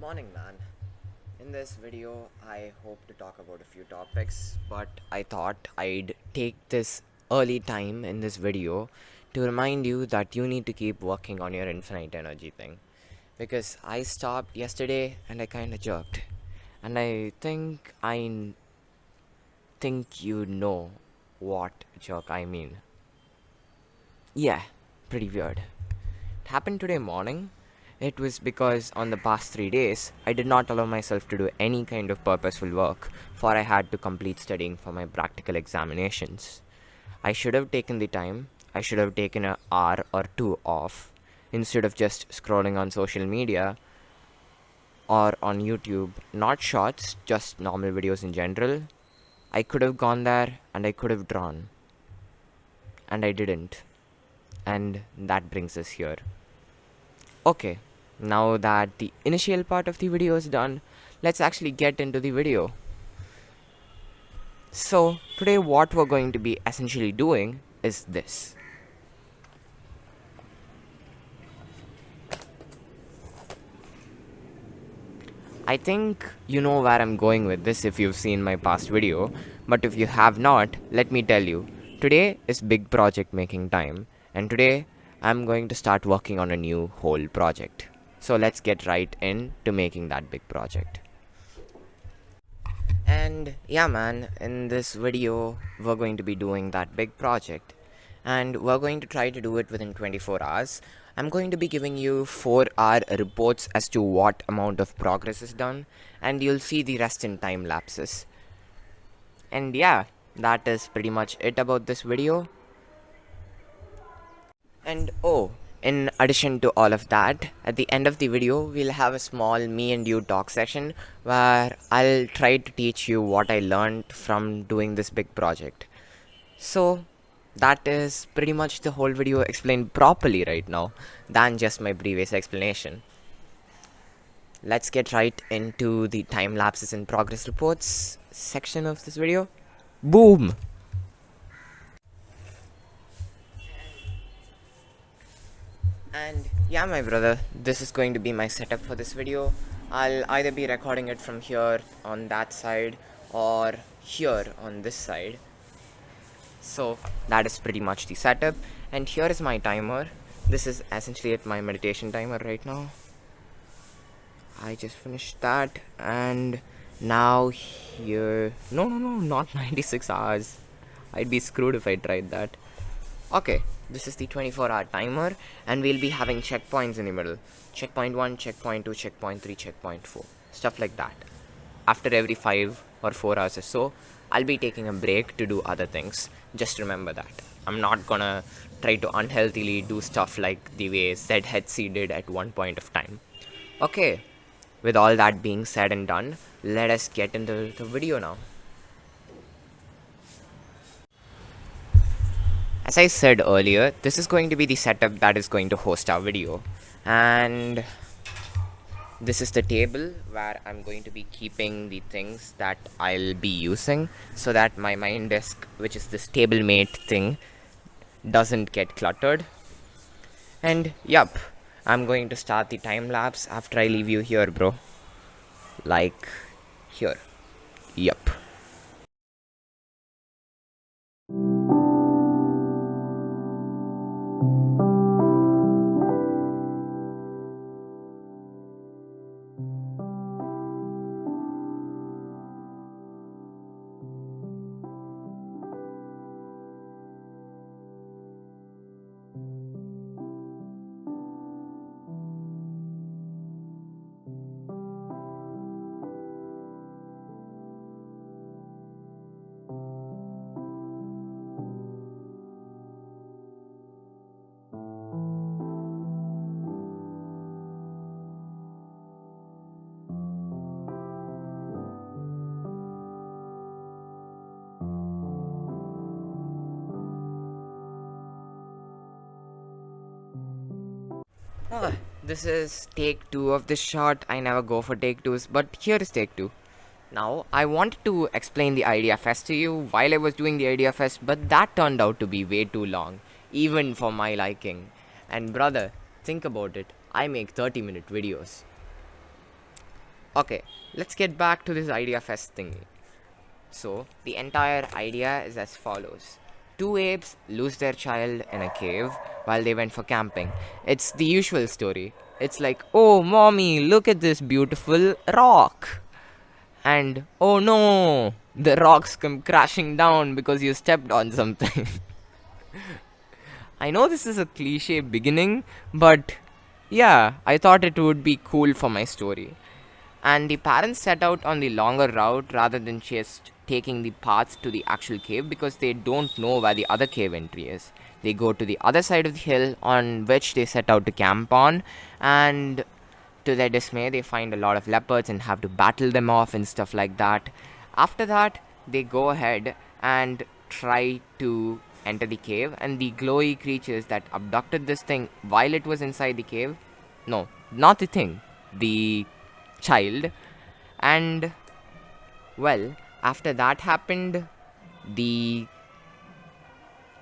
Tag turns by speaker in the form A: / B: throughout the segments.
A: Morning, man. In this video, I hope to talk about a few topics, but I thought I'd take this early time in this video to remind you that you need to keep working on your infinite energy thing. Because I stopped yesterday and I kinda jerked. And I think you know what jerk I mean. Yeah, pretty weird. It happened today morning. It was because on the past 3 days, I did not allow myself to do any kind of purposeful work, for I had to complete studying for my practical examinations. I should have taken the time, I should have taken an hour or two off, instead of just scrolling on social media or on YouTube, not shorts, just normal videos in general. I could have gone there and I could have drawn. And I didn't. And that brings us here. Okay, now that the initial part of the video is done, let's actually get into the video. So, today what we're going to be essentially doing is this. I think you know where I'm going with this if you've seen my past video, but if you have not, let me tell you. Today is big project making time, and today I'm going to start working on a new whole project. So let's get right into making that big project. And yeah, man, in this video, we're going to be doing that big project. And we're going to try to do it within 24 hours. I'm going to be giving you 4-hour reports as to what amount of progress is done. And you'll see the rest in time lapses. And yeah, that is pretty much it about this video. And oh, in addition to all of that, at the end of the video, we'll have a small me and you talk session where I'll try to teach you what I learned from doing this big project. So, that is pretty much the whole video explained properly right now than just my previous explanation. Let's get right into the time lapses and progress reports section of this video. Boom! And yeah, my brother, this is going to be my setup for this video. I'll either be recording it from here on that side or here on this side. So that is pretty much the setup, and here is my timer. This is essentially my meditation timer right now. I just finished that, and now here, no, not 96 hours. I'd be screwed if I tried that. Okay, this is the 24-hour timer, and we'll be having checkpoints in the middle. Checkpoint 1, checkpoint 2, checkpoint 3, checkpoint 4. Stuff like that. After every 5 or 4 hours or so, I'll be taking a break to do other things. Just remember that. I'm not gonna try to unhealthily do stuff like the way ZHC did at one point of time. Okay, with all that being said and done, let us get into the video now. As I said earlier, this is going to be the setup that is going to host our video, and this is the table where I'm going to be keeping the things that I'll be using so that my mind disk, which is this tablemate thing, doesn't get cluttered. And yup, I'm going to start the time lapse after I leave you here, bro. Like here. Yup. This is take 2 of this shot. I never go for take 2s, but here is take 2. Now, I wanted to explain the idea fest to you while I was doing the idea fest, but that turned out to be way too long, even for my liking. And brother, think about it, I make 30-minute videos. Okay, let's get back to this idea fest thingy. So, the entire idea is as follows. Two apes lose their child in a cave while they went for camping. It's the usual story. It's like, oh, mommy, look at this beautiful rock. And, oh no, the rocks come crashing down because you stepped on something. I know this is a cliche beginning, but yeah, I thought it would be cool for my story. And the parents set out on the longer route rather than just taking the path to the actual cave because they don't know where the other cave entry is. They go to the other side of the hill on which they set out to camp on, and to their dismay, they find a lot of leopards and have to battle them off and stuff like that. After that, they go ahead and try to enter the cave, and the glowy creatures that abducted this thing while it was inside the cave, no, not the thing, the child. And well, after that happened, the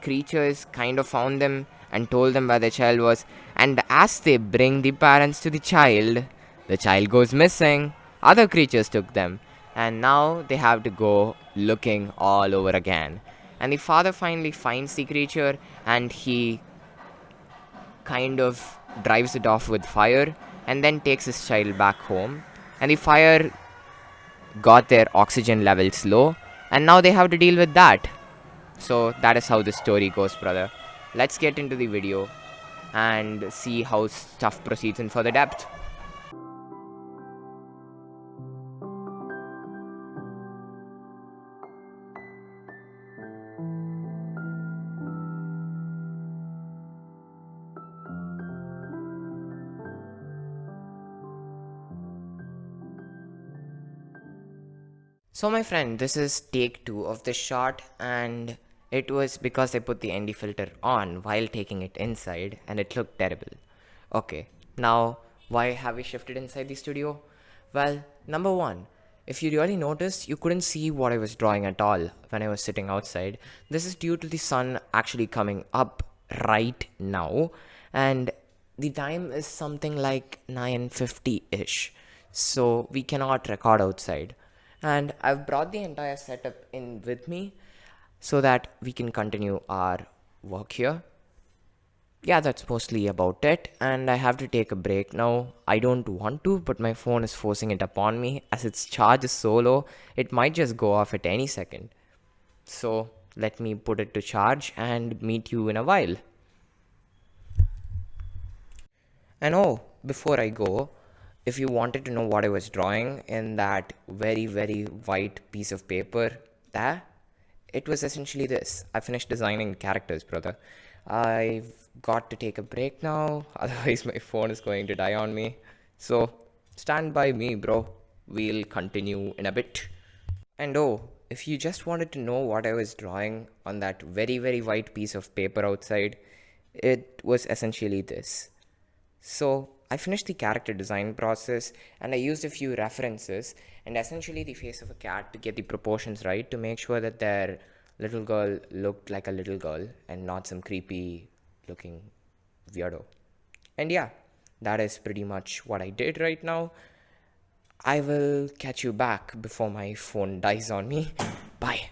A: creatures kind of found them and told them where the child was. And as they bring the parents to the child goes missing. Other creatures took them, and now they have to go looking all over again. And the father finally finds the creature, and he kind of drives it off with fire and then takes his child back home. And the fire got their oxygen levels low, and now they have to deal with that. So that is how the story goes, brother. Let's get into the video and see how stuff proceeds in further depth. So my friend, this is take 2 of this shot, and it was because I put the ND filter on while taking it inside and it looked terrible. Okay, now why have we shifted inside the studio? Well, number one, if you really noticed, you couldn't see what I was drawing at all when I was sitting outside. This is due to the sun actually coming up right now, and the time is something like 9:50-ish, so we cannot record outside. And I've brought the entire setup in with me so that we can continue our work here. Yeah, that's mostly about it, and I have to take a break now. I don't want to, but my phone is forcing it upon me. As its charge is so low, it might just go off at any second. So let me put it to charge and meet you in a while. And oh, before I go, if you wanted to know what I was drawing in that very, very white piece of paper, there, it was essentially this. I finished designing characters, brother. I've got to take a break now, otherwise, my phone is going to die on me. So, stand by me, bro. We'll continue in a bit. And oh, if you just wanted to know what I was drawing on that very, very white piece of paper outside, it was essentially this. So I finished the character design process and I used a few references and essentially the face of a cat to get the proportions right to make sure that their little girl looked like a little girl and not some creepy looking weirdo. And yeah, that is pretty much what I did right now. I will catch you back before my phone dies on me. Bye.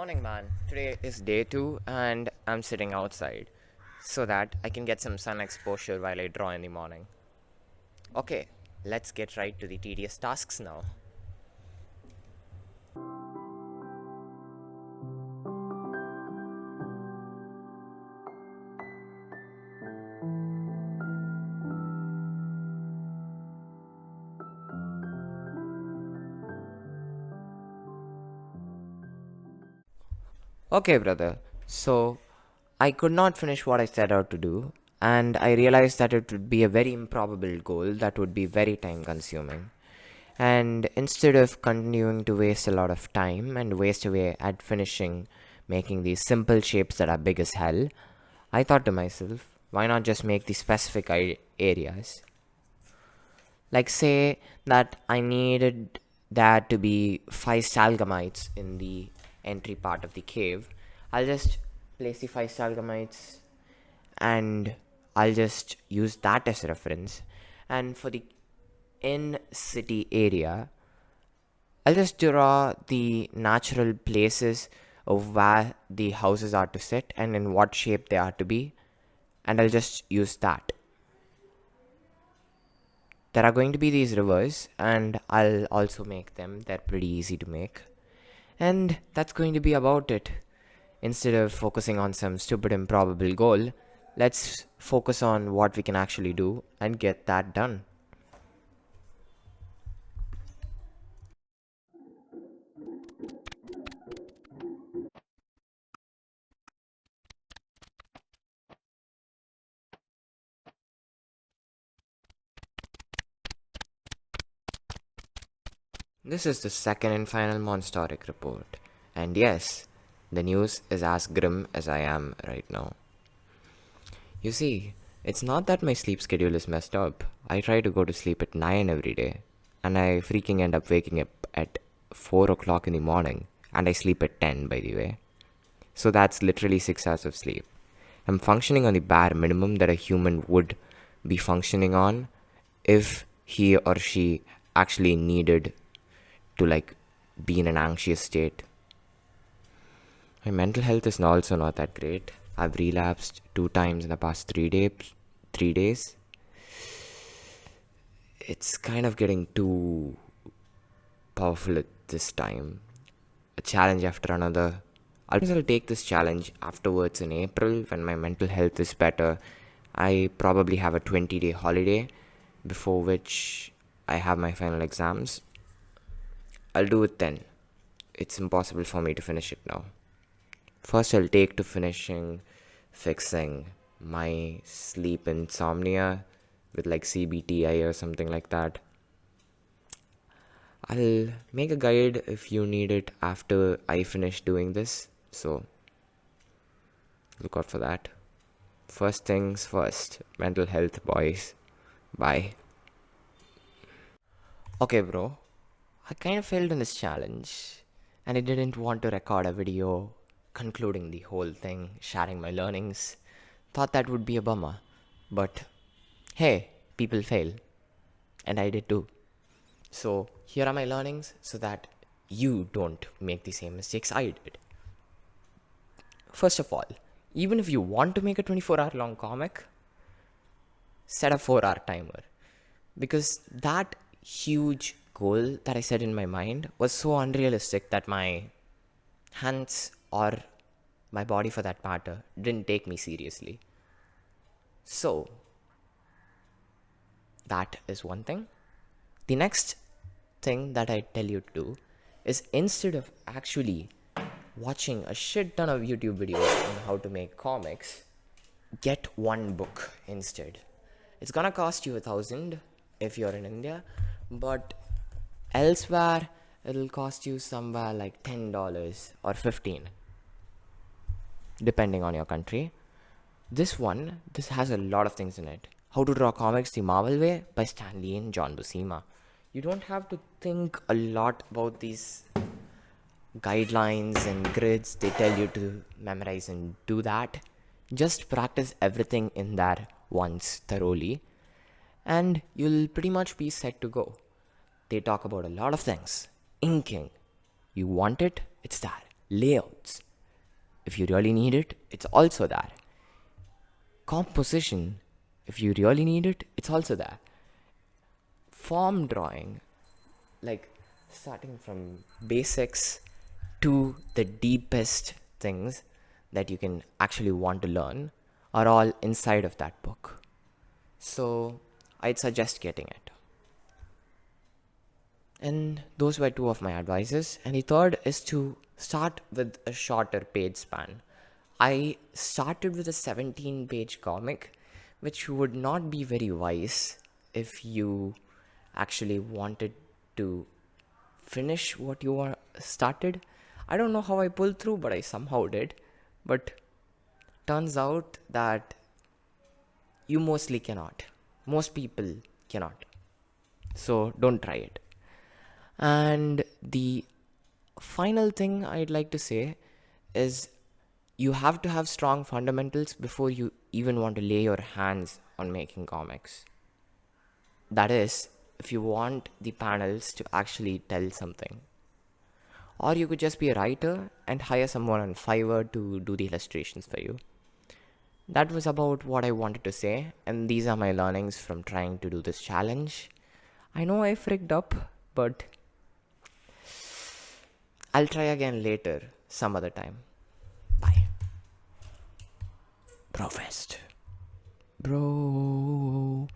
A: Morning, man. Today is day 2, and I'm sitting outside so that I can get some sun exposure while I draw in the morning. Okay, let's get right to the tedious tasks now. Okay, brother. So, I could not finish what I set out to do, and I realized that it would be a very improbable goal that would be very time consuming. And instead of continuing to waste a lot of time and waste away at finishing making these simple shapes that are big as hell, I thought to myself, why not just make the specific areas? Like, say that I needed there to be 5 stalagmites in the entry part of the cave. I'll just place the 5 stalagmites and I'll just use that as reference. And for the in city area, I'll just draw the natural places of where the houses are to sit and in what shape they are to be, and I'll just use that. There are going to be these rivers, and I'll also make them. They're pretty easy to make. And that's going to be about it. Instead of focusing on some stupid improbable goal, let's focus on what we can actually do and get that done. This is the second and final Monstoric report. And yes, the news is as grim as I am right now. You see, it's not that my sleep schedule is messed up. I try to go to sleep at 9 every day, and I freaking end up waking up at 4 o'clock in the morning, and I sleep at 10, by the way. So that's literally 6 hours of sleep. I'm functioning on the bare minimum that a human would be functioning on if he or she actually needed to be in an anxious state. My mental health is also not that great. I've relapsed 2 times in the past 3 days. It's kind of getting too powerful at this time. A challenge after another. I'll take this challenge afterwards in April when my mental health is better. I probably have a 20-day holiday before which I have my final exams. I'll do it then. It's impossible for me to finish it now. First, I'll take to fixing my sleep insomnia with CBTI or something like that. I'll make a guide if you need it after I finish doing this, so look out for that. First things first, mental health, boys. Bye. Okay, bro. I kind of failed in this challenge, and I didn't want to record a video concluding the whole thing, sharing my learnings. Thought that would be a bummer. But hey, people fail. And I did too. So here are my learnings so that you don't make the same mistakes I did. First of all, even if you want to make a 24-hour long comic, set a 4-hour timer. Because that huge goal that I set in my mind was so unrealistic that my hands or my body for that matter didn't take me seriously. So that is one thing. The next thing that I tell you to do is, instead of actually watching a shit ton of YouTube videos on how to make comics, get one book instead. It's gonna cost you 1,000 if you're in India, but elsewhere it'll cost you somewhere like $10 or $15, depending on your country. This has a lot of things in it. How to Draw Comics the Marvel Way by Stan Lee and John Buscema. You don't have to think a lot about these guidelines and grids they tell you to memorize and do that. Just practice everything in there once thoroughly, and you'll pretty much be set to go. They talk about a lot of things. Inking. You want it? It's there. Layouts, if you really need it, it's also there. Composition, if you really need it, it's also there. Form drawing, like starting from basics to the deepest things that you can actually want to learn, are all inside of that book. So I'd suggest getting it. And those were two of my advices. And the third is to start with a shorter page span. I started with a 17-page comic, which would not be very wise if you actually wanted to finish what you started. I don't know how I pulled through, but I somehow did. But turns out that you mostly cannot. Most people cannot. So don't try it. And the final thing I'd like to say is you have to have strong fundamentals before you even want to lay your hands on making comics. That is, if you want the panels to actually tell something. Or you could just be a writer and hire someone on Fiverr to do the illustrations for you. That was about what I wanted to say, and these are my learnings from trying to do this challenge. I know I fricked up, but I'll try again later, some other time. Bye. Brofest. Bro.